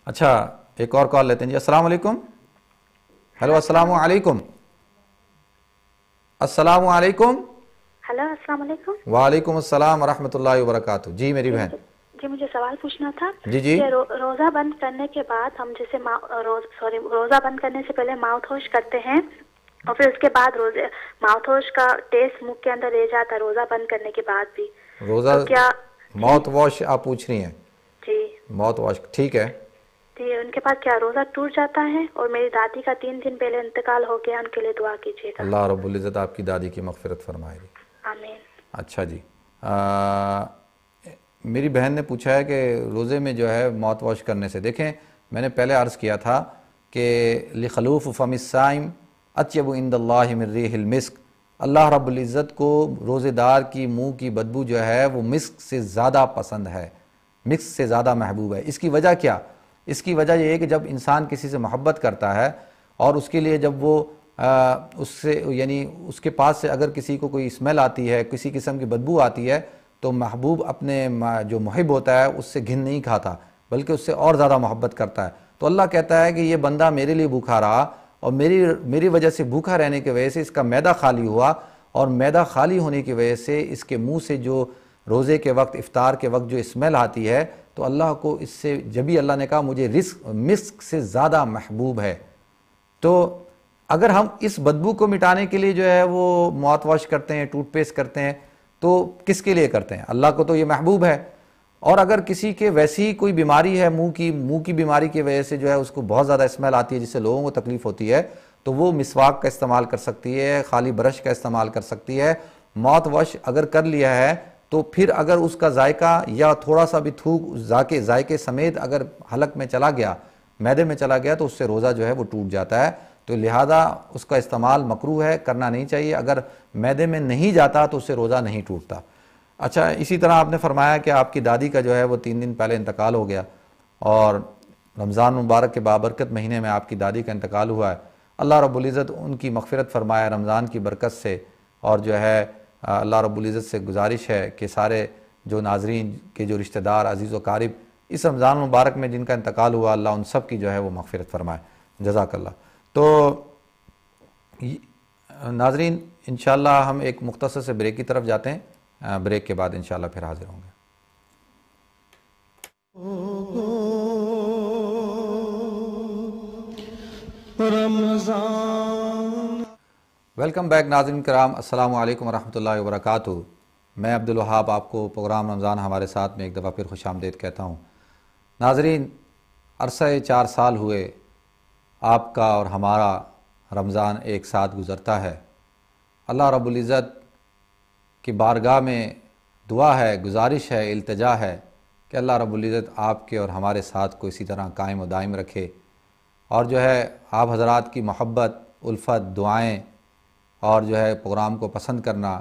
اچھا ایک اور کال لیتے ہیں جی. السلام علیکم. ہیلو السلام علیکم. السلام علیکم. ہلو السلام علیکم. وعلیکم السلام ورحمۃ اللہ وبرکاتہ. جی میری بہن. جی مجھے سوال پوچھنا تھا جی جی. کہ روزہ بند کرنے کے بعد ہم جیسے روزہ بند کرنے سے پہلے ماؤتھ واش کرتے ہیں اور پھر اس کے بعد ماؤتھ واش کا ٹیسٹ منہ کے اندر رہ جاتا ہے روزہ بند کرنے کے بعد بھی. روزہ تو کیا ماؤتھ واش آپ پوچھ رہی ہیں؟ جی ماؤتھ واش ٹھیک ہے. جی ان کے بعد کیا روزہ ٹوٹ جاتا ہے؟ اور میری دادی کا 3 دن پہلے انتقال ہو گیا, ان کے لیے دعا کیجیے گا. اللہ رب العزت آپ کی دادی کی مغفرت فرمائے گی. آمین. اچھا جی. میری بہن نے پوچھا ہے کہ روزے میں جو ہے ماؤتھ واش کرنے سے, دیکھیں میں نے پہلے عرض کیا تھا کہ لخلوف فم الصائم اطیب عند اللہ من ریح المسک, اللہ رب العزت کو روزے دار کی منہ کی بدبو جو ہے وہ مسک سے زیادہ پسند ہے, مسک سے زیادہ محبوب ہے. اس کی وجہ کیا؟ اس کی وجہ یہ ہے کہ جب انسان کسی سے محبت کرتا ہے اور اس کے لیے جب وہ اس سے یعنی اس کے پاس سے اگر کسی کو کوئی اسمیل آتی ہے, کسی قسم کی بدبو آتی ہے, تو محبوب اپنے جو محب ہوتا ہے اس سے گھن نہیں کھاتا بلکہ اس سے اور زیادہ محبت کرتا ہے. تو اللہ کہتا ہے کہ یہ بندہ میرے لیے بھوکا رہا اور میری وجہ سے بھوکا رہنے کی وجہ سے اس کا معدہ خالی ہوا, اور معدہ خالی ہونے کی وجہ سے اس کے منہ سے جو روزے کے وقت افطار کے وقت جو اسمیل آتی ہے, تو اللہ کو اس سے جبھی اللہ نے کہا مجھے مسک سے زیادہ محبوب ہے. تو اگر ہم اس بدبو کو مٹانے کے لیے جو ہے وہ ماؤتھ واش کرتے ہیں, ٹوتھ پیسٹ کرتے ہیں, تو کس کے لیے کرتے ہیں؟ اللہ کو تو یہ محبوب ہے. اور اگر کسی کے ویسی کوئی بیماری ہے منہ کی بیماری کی وجہ سے جو ہے اس کو بہت زیادہ اسمیل آتی ہے جس سے لوگوں کو تکلیف ہوتی ہے, تو وہ مسواک کا استعمال کر سکتی ہے, خالی برش کا استعمال کر سکتی ہے. ماؤتھ واش اگر کر لیا ہے تو پھر اگر اس کا ذائقہ یا تھوڑا سا بھی تھوک ذائقے سمیت اگر حلق میں چلا گیا, معدے میں چلا گیا, تو اس سے روزہ جو ہے وہ ٹوٹ جاتا ہے. تو لہذا اس کا استعمال مکروہ ہے, کرنا نہیں چاہیے. اگر معدے میں نہیں جاتا تو اس سے روزہ نہیں ٹوٹتا. اچھا اسی طرح آپ نے فرمایا کہ آپ کی دادی کا جو ہے وہ 3 دن پہلے انتقال ہو گیا اور رمضان مبارک کے بابرکت مہینے میں آپ کی دادی کا انتقال ہوا ہے. اللہ رب العزت ان کی مغفرت فرمائے رمضان کی برکت سے. اور جو ہے اللہ رب العزت سے گزارش ہے کہ سارے جو ناظرین کے جو رشتہ دار عزیز و قارب اس رمضان مبارک میں جن کا انتقال ہوا, اللہ ان سب کی جو ہے وہ مغفرت فرمائے. جزاک اللہ. تو ناظرین انشاءاللہ ہم ایک مختصر سے بریک کی طرف جاتے ہیں, بریک کے بعد انشاءاللہ پھر حاضر ہوں گے. ویلکم بیک ناظرین کرام, السلام علیکم ورحمۃ اللہ وبرکاتہ. میں عبدالوہاب آپ کو پروگرام رمضان ہمارے ساتھ میں ایک دفعہ پھر خوش آمدید کہتا ہوں. ناظرین عرصہ 4 سال ہوئے آپ کا اور ہمارا رمضان ایک ساتھ گزرتا ہے. اللہ رب العزت کی بارگاہ میں دعا ہے, گزارش ہے, التجا ہے کہ اللہ رب العزت آپ کے اور ہمارے ساتھ کو اسی طرح قائم و دائم رکھے, اور جو ہے آپ حضرات کی محبت, الفت, دعائیں اور جو ہے پروگرام کو پسند کرنا,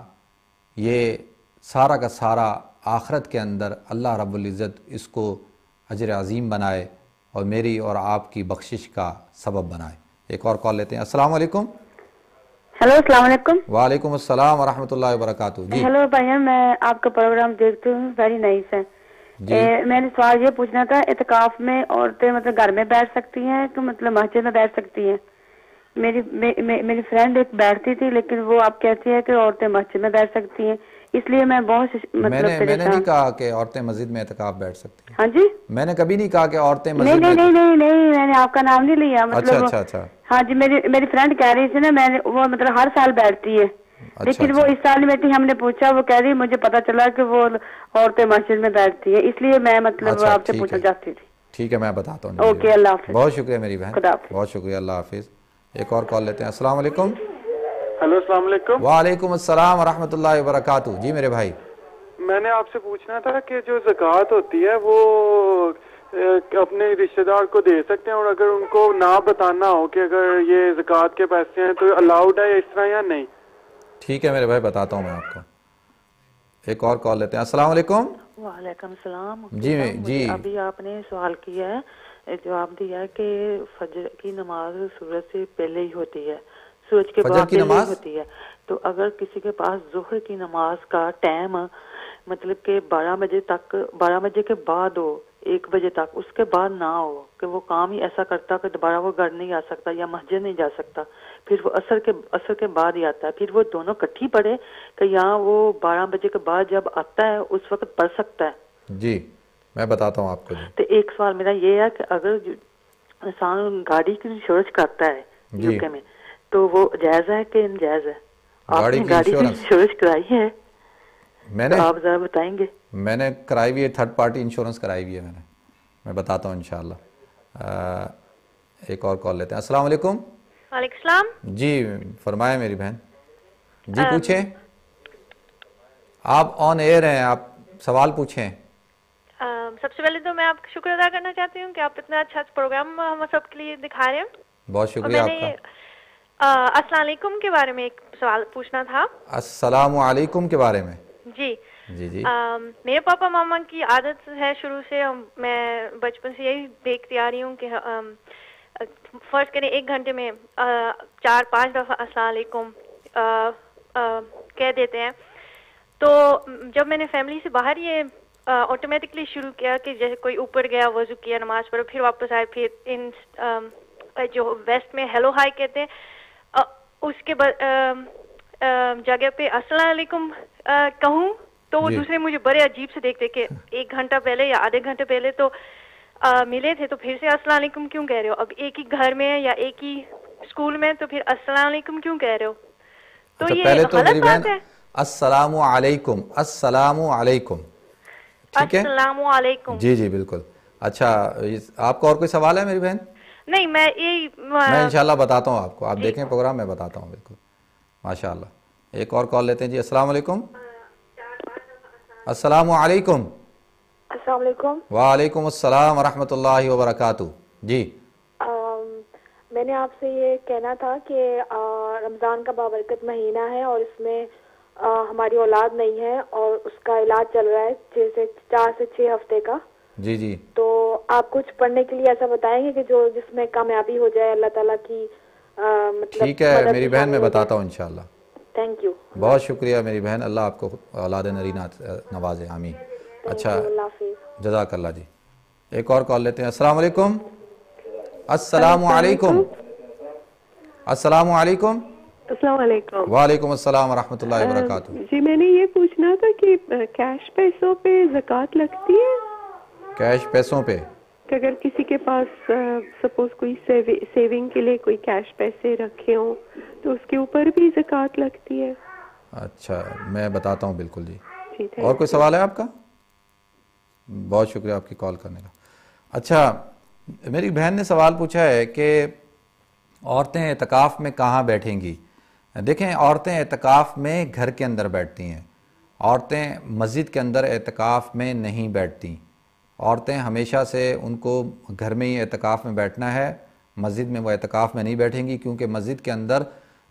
یہ سارا کا سارا آخرت کے اندر اللہ رب العزت اس کو اجر عظیم بنائے اور میری اور آپ کی بخشش کا سبب بنائے. ایک اور کال لیتے ہیں. السلام علیکم. ہیلو السلام علیکم. وعلیکم السلام ورحمۃ اللہ وبرکاتہ. جی ہیلو بھائی, میں آپ کا پروگرام دیکھتی ہوں, ویری نائس ہے. جی میں نے سوال یہ پوچھنا تھا, اعتکاف میں عورتیں مطلب گھر میں بیٹھ سکتی ہیں کہ مطلب مسجد میں بیٹھ سکتی ہیں؟ میری فرینڈ ایک بیٹھتی تھی, لیکن وہ آپ کہتی ہے کہ عورتیں مسجد میں بیٹھ سکتی ہیں, اس لیے میں بہت میں نے نہیں کہا کہ عورتیں مسجد میں اعتکاف بیٹھ سکتی ہیں. ہاں جی, میں نے کبھی نہیں کہا کہ عورتیں نہیں مسجد نہیں میں. نہیں نہیں نہیں, میں نے آپ کا نام نہیں لیا. اچھا مطلب اچھا اچھا ہاں جی, میری فرینڈ کہہ رہی تھی نا, وہ مطلب ہر سال بیٹھتی ہے, اچھا لیکن وہ اچھا اس سال میں تھی. ہم نے پوچھا, وہ کہہ رہی مجھے پتا چلا کہ وہ عورتیں مسجد میں بیٹھتی ہے, اس لیے میں مطلب اچھا آپ سے ٹھیک پوچھنا ہے چاہتی تھی. ٹھیک ہے, میں بتاتا ہوں. اوکے, اللہ حافظ. بہت شکریہ میری بہن, خدا حافظ. بہت شکریہ, اللہ حافظ. ایک اور کال لیتے ہیں. السلام علیکم. ہلو السلام علیکم. وعلیکم السلام ورحمۃ اللہ وبرکاتہ. جی میرے بھائی, میں نے آپ سے پوچھنا تھا کہ جو زکوٰۃ ہوتی ہے وہ اپنے رشتہ دار کو دے سکتے ہیں, اور اگر ان کو نہ بتانا ہو کہ اگر یہ زکوٰۃ کے پیسے ہیں تو الاؤڈ ہے اس طرح یا نہیں؟ ٹھیک ہے میرے بھائی, بتاتا ہوں میں آپ کو. ایک اور کال لیتے ہیں. السلام علیکم. وعلیکم السلام. جی ابھی آپ نے سوال کیا ہے, جواب دیا ہے کہ فجر کی نماز سورج سے پہلے ہی ہوتی ہے, سورج کے بعد پہلے ہی ہوتی ہے. تو اگر کسی کے پاس ظہر کی نماز کا ٹائم مطلب کہ 12 بجے کے بعد ہو, 1 بجے تک، اس کے بعد نہ ہو کہ وہ کام ہی ایسا کرتا کہ دوبارہ وہ گھر نہیں آ سکتا یا مسجد نہیں جا سکتا، پھر وہ عصر کے بعد ہی آتا ہے، پھر وہ دونوں کٹھی پڑھے کہ یہاں وہ 12 بجے کے بعد جب آتا ہے اس وقت پڑھ سکتا ہے۔ جی میں بتاتا ہوں آپ کو۔ تو ایک سوال میرا یہ ہے کہ اگر انسان گاڑی کی انشورنس کرتا ہے یو کے میں تو وہ جائز ہے کہ ناجائز ہے؟ آپ نے گاڑی کی انشورنس کرائی ہے؟ میں نے آپ ذرا بتائیں گے۔ میں نے کرائی ہوئی ہے، 3rd پارٹی انشورنس کرائی ہوئی ہے میں بتاتا ہوں انشاءاللہ۔ ایک اور کال لیتے ہیں۔ السلام علیکم۔ وعلیکم السلام۔ جی فرمائیں میری بہن، جی پوچھیں، آپ آن ایئر ہیں، آپ سوال پوچھیں۔ سب سے پہلے تو میں آپ کا شکر ادا کرنا چاہتی ہوں کہ آپ اتنا اچھا پروگرام ہم سب کے لیے دکھا رہے ہیں۔ بہت شکریہ آپ کا۔ السلام علیکم کے بارے میں ایک سوال پوچھنا تھا۔ السلام علیکم کے بارے میں؟ جی جی جی۔ میرے پاپا ماما کی عادت ہے شروع سے، میں بچپن سے یہی دیکھتی آ رہی ہوں کہ فرض کریں 1 گھنٹے میں 4-5 دفعہ السلام علیکم کہہ دیتے ہیں۔ تو جب میں نے فیملی سے باہر یہ آٹومیٹکلی شروع کیا کہ جیسے کوئی اوپر گیا، وضو کیا، نماز پڑھو، پھر واپس آئے، پھر ان جو ویسٹ میں ہیلو ہائی کہتے ہیں، اس کے جگہ پہ السلام علیکم کہوں تو وہ دوسرے مجھے بڑے عجیب سے دیکھتے کہ 1 گھنٹہ پہلے یا آدھے گھنٹے پہلے تو ملے تھے، تو پھر سے السلام علیکم کیوں کہہ رہے ہو؟ اب ایک ہی گھر میں یا ایک ہی اسکول میں تو پھر السلام علیکم کیوں کہہ رہے ہو؟ تو یہ غلط بات ہے۔ السلام علیکم، السلام علیکم، ٹھیک ہے؟ السلام علیکم۔ جی جی بالکل۔ اچھا آپ کا اور کوئی سوال ہے میری بہن؟ نہیں، میں انشاءاللہ بتاتا ہوں آپ کو، آپ دیکھیں پروگرام، میں بتاتا ہوں بالکل۔ ماشاءاللہ۔ ایک اور کال لیتے ہیں۔ جی السلام علیکم۔ السلام علیکم۔ السلام علیکم۔ وعلیکم السلام ورحمۃ اللہ وبرکاتہ۔ جی میں نے آپ سے یہ کہنا تھا کہ رمضان کا بابرکت مہینہ ہے اور اس میں ہماری اولاد نہیں ہے اور اس کا علاج چل رہا ہے 4 سے 6 ہفتے کا۔ جی جی۔ تو آپ کچھ پڑھنے کے لیے ایسا بتائیں گے کہ جس میں کامیابی ہو جائے اللہ تعالیٰ کی مطلب۔ ٹھیک ہے میری بہن، میں بتاتا ہوں انشاءاللہ۔ تھینک یو، بہت شکریہ میری بہن، اللہ آپ کو اولاد نرینہ نوازے، آمین۔ اچھا اللہ حافظ، جزاک اللہ جی۔ ایک اور کال لیتے ہیں۔ السلام علیکم۔ السلام علیکم۔ السلام علیکم۔ السلام علیکم۔ وعلیکم السلام ورحمۃ اللہ وبرکاتہ۔ جی میں نے یہ پوچھنا تھا کہ کیش پیسوں پہ زکوٰۃ لگتی ہے؟ کیش پیسوں پہ؟ کہ اگر کسی کے پاس سپوز کوئی سیونگ کے لیے کوئی کیش پیسے رکھے ہوں تو اس کے اوپر بھی زکوٰۃ لگتی ہے؟ اچھا میں بتاتا ہوں بالکل جی۔ ٹھیک ہے۔ اور کوئی سوال ہے آپ کا؟ بہت شکریہ آپ کی کال کرنے کا۔ اچھا میری بہن نے سوال پوچھا ہے کہ عورتیں اعتکاف میں کہاں بیٹھیں گی؟ دیکھیں عورتیں اعتکاف میں گھر کے اندر بیٹھتی ہیں، عورتیں مسجد کے اندر اعتکاف میں نہیں بیٹھتی۔ عورتیں ہمیشہ سے ان کو گھر میں ہی اعتکاف میں بیٹھنا ہے، مسجد میں وہ اعتکاف میں نہیں بیٹھیں گی، کیونکہ مسجد کے اندر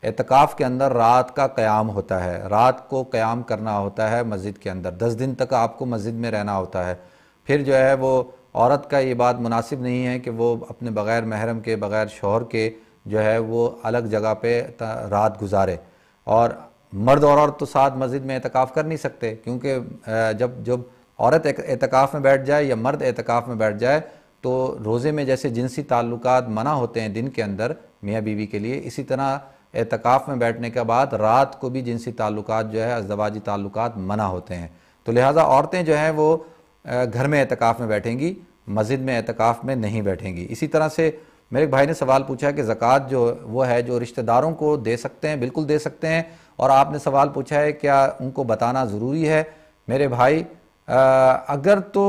اعتکاف کے اندر رات کا قیام ہوتا ہے، رات کو قیام کرنا ہوتا ہے مسجد کے اندر، 10 دن تک آپ کو مسجد میں رہنا ہوتا ہے۔ پھر جو ہے وہ عورت کا یہ بات مناسب نہیں ہے کہ وہ اپنے بغیر محرم کے، بغیر شوہر کے جو ہے وہ الگ جگہ پہ رات گزارے، اور مرد اور عورت تو ساتھ مسجد میں اعتکاف کر نہیں سکتے، کیونکہ جب عورت اعتکاف میں بیٹھ جائے یا مرد اعتکاف میں بیٹھ جائے تو روزے میں جیسے جنسی تعلقات منع ہوتے ہیں دن کے اندر میاں بیوی کے لیے، اسی طرح اعتکاف میں بیٹھنے کے بعد رات کو بھی جنسی تعلقات جو ہے ازدواجی تعلقات منع ہوتے ہیں۔ تو لہٰذا عورتیں جو ہیں وہ گھر میں اعتکاف میں بیٹھیں گی، مسجد میں اعتکاف میں نہیں بیٹھیں گی۔ اسی طرح سے میرے ایک بھائی نے سوال پوچھا کہ زکوٰۃ جو وہ ہے جو رشتہ داروں کو دے سکتے ہیں، بالکل دے سکتے ہیں، اور آپ نے سوال پوچھا ہے کیا ان کو بتانا ضروری ہے؟ میرے بھائی اگر تو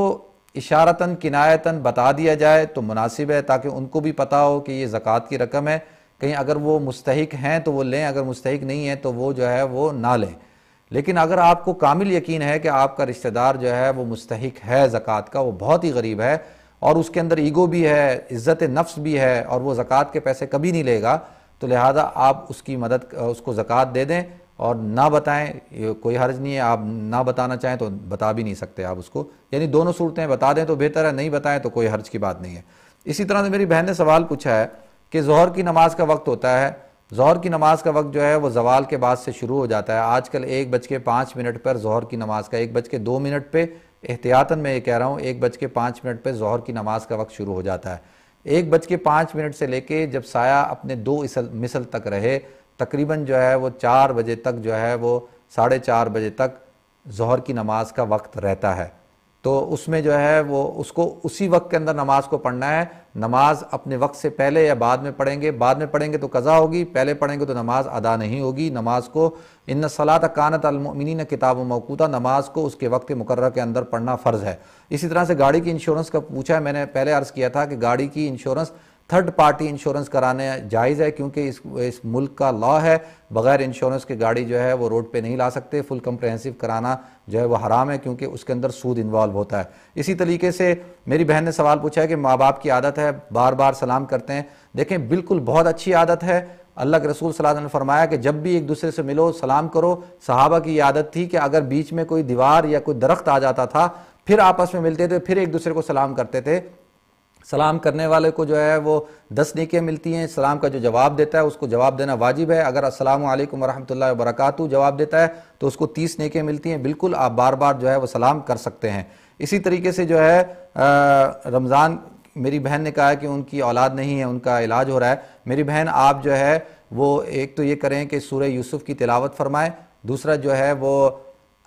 اشارتاً کنایتاً بتا دیا جائے تو مناسب ہے، تاکہ ان کو بھی پتہ ہو کہ یہ زکوٰۃ کی رقم ہے، کہیں اگر وہ مستحق ہیں تو وہ لیں، اگر مستحق نہیں ہیں تو وہ جو ہے وہ نہ لیں۔ لیکن اگر آپ کو کامل یقین ہے کہ آپ کا رشتہ دار جو ہے وہ مستحق ہے زکوٰۃ کا، وہ بہت ہی غریب ہے اور اس کے اندر ایگو بھی ہے، عزت نفس بھی ہے، اور وہ زکوٰۃ کے پیسے کبھی نہیں لے گا، تو لہٰذا آپ اس کی مدد، اس کو زکوٰۃ دے دیں اور نہ بتائیں، کوئی حرج نہیں ہے۔ آپ نہ بتانا چاہیں تو بتا بھی نہیں سکتے آپ اس کو، یعنی دونوں صورتیں بتا دیں تو بہتر ہے، نہیں بتائیں تو کوئی حرج کی بات نہیں ہے۔ اسی طرح سے میری بہن نے سوال پوچھا ہے کہ ظہر کی نماز کا وقت ہوتا ہے، ظہر کی نماز کا وقت جو ہے وہ زوال کے بعد سے شروع ہو جاتا ہے۔ آج کل 1:05 پر ظہر کی نماز کا، 1:02 پہ احتیاطاً میں یہ کہہ رہا ہوں 1:05 پہ ظہر کی نماز کا وقت شروع ہو جاتا ہے۔ 1:05 سے لے کے جب سایہ اپنے 2 مثل تک رہے، تقریباً جو ہے وہ 4 بجے تک جو ہے وہ 4:30 بجے تک ظہر کی نماز کا وقت رہتا ہے۔ تو اس میں جو ہے وہ اس کو اسی وقت کے اندر نماز کو پڑھنا ہے۔ نماز اپنے وقت سے پہلے یا بعد میں پڑھیں گے، بعد میں پڑھیں گے تو قضا ہوگی، پہلے پڑھیں گے تو نماز ادا نہیں ہوگی۔ نماز کو ان الصلاۃ کانت علی المؤمنین کتاب موقوتا، نماز کو اس کے وقت مقررہ کے اندر پڑھنا فرض ہے۔ اسی طرح سے گاڑی کی انشورنس کا پوچھا ہے، میں نے پہلے عرض کیا تھا کہ گاڑی کی انشورنس تھرڈ پارٹی انشورنس کرانے جائز ہے، کیونکہ اس ملک کا لا ہے بغیر انشورنس کے گاڑی جو ہے وہ روڈ پہ نہیں لا سکتے۔ فل کمپریہنسو کرانا جو ہے وہ حرام ہے، کیونکہ اس کے اندر سود انوالو ہوتا ہے۔ اسی طریقے سے میری بہن نے سوال پوچھا ہے کہ ماں باپ کی عادت ہے بار بار سلام کرتے ہیں۔ دیکھیں بالکل بہت اچھی عادت ہے، اللہ کے رسول صلی اللہ علیہ وسلم نے فرمایا کہ جب بھی ایک دوسرے سے ملو سلام کرو۔ صحابہ کی یہ عادت تھی کہ اگر بیچ میں کوئی دیوار یا کوئی درخت آ جاتا تھا پھر آپس میں ملتے تھے، پھر ایک دوسرے کو سلام کرتے تھے۔ سلام کرنے والے کو جو ہے وہ 10 نیکیاں ملتی ہیں، سلام کا جو جواب دیتا ہے اس کو جواب دینا واجب ہے۔ اگر السلام علیکم ورحمۃ اللہ وبرکاتہ جواب دیتا ہے تو اس کو 30 نیکیاں ملتی ہیں۔ بالکل آپ بار بار جو ہے وہ سلام کر سکتے ہیں۔ اسی طریقے سے جو ہے رمضان، میری بہن نے کہا ہے کہ ان کی اولاد نہیں ہے، ان کا علاج ہو رہا ہے۔ میری بہن آپ جو ہے وہ ایک تو یہ کریں کہ سورہ یوسف کی تلاوت فرمائیں، دوسرا جو ہے وہ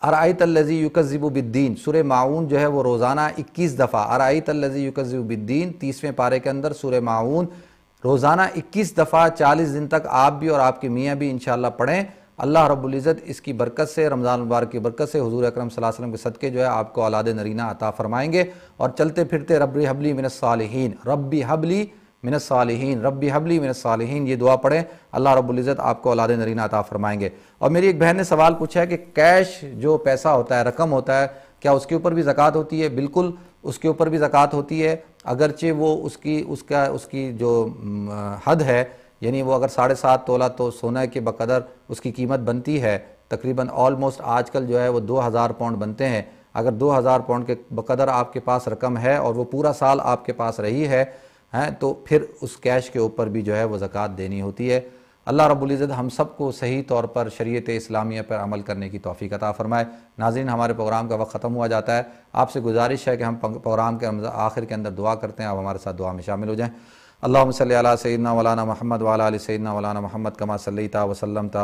ارائیت الذی یکذب بالدین، سورہ معون جو ہے وہ روزانہ 21 دفعہ، ارائیت الذی یکذب بالدین 30ویں پارے کے اندر سورہ معون روزانہ 21 دفعہ 40 دن تک آپ بھی اور آپ کے میاں بھی انشاءاللہ پڑھیں۔ اللہ رب العزت اس کی برکت سے، رمضان مبارک کی برکت سے، حضور اکرم صلی اللہ علیہ وسلم کے صدقے جو ہے آپ کو اولاد نرینہ عطا فرمائیں گے، اور چلتے پھرتے ربی حبلی من الصالحین، ربی حبلی من الصالحین، ربی حبلی من الصالحین یہ دعا پڑھیں، اللہ رب العزت آپ کو اولاد نرینہ عطا فرمائیں گے۔ اور میری ایک بہن نے سوال پوچھا ہے کہ کیش جو پیسہ ہوتا ہے، رقم ہوتا ہے، کیا اس کے اوپر بھی زکوٰۃ ہوتی ہے؟ بالکل اس کے اوپر بھی زکوٰۃ ہوتی ہے، اگرچہ وہ اس کی جو حد ہے، یعنی وہ اگر 7.5 تولہ تو سونا کے بقدر اس کی قیمت بنتی ہے، تقریباً آلموسٹ آج کل جو ہے وہ 2000 پاؤنڈ بنتے ہیں۔ اگر 2000 پاؤنڈ کے بقدر آپ کے پاس رقم ہے اور وہ پورا سال آپ کے پاس رہی ہے تو پھر اس کیش کے اوپر بھی جو ہے وہ زکوٰۃ دینی ہوتی ہے۔ اللہ رب العزت ہم سب کو صحیح طور پر شریعت اسلامیہ پر عمل کرنے کی توفیق عطا فرمائے۔ ناظرین، ہمارے پروگرام کا وقت ختم ہوا جاتا ہے، آپ سے گزارش ہے کہ ہم پروگرام کے آخر کے اندر دعا کرتے ہیں، آپ ہمارے ساتھ دعا میں شامل ہو جائیں۔ اللہم صلی علی سیدنا مولانا محمد وعلی آل سیدنا مولانا محمد کما صلیت وسلمت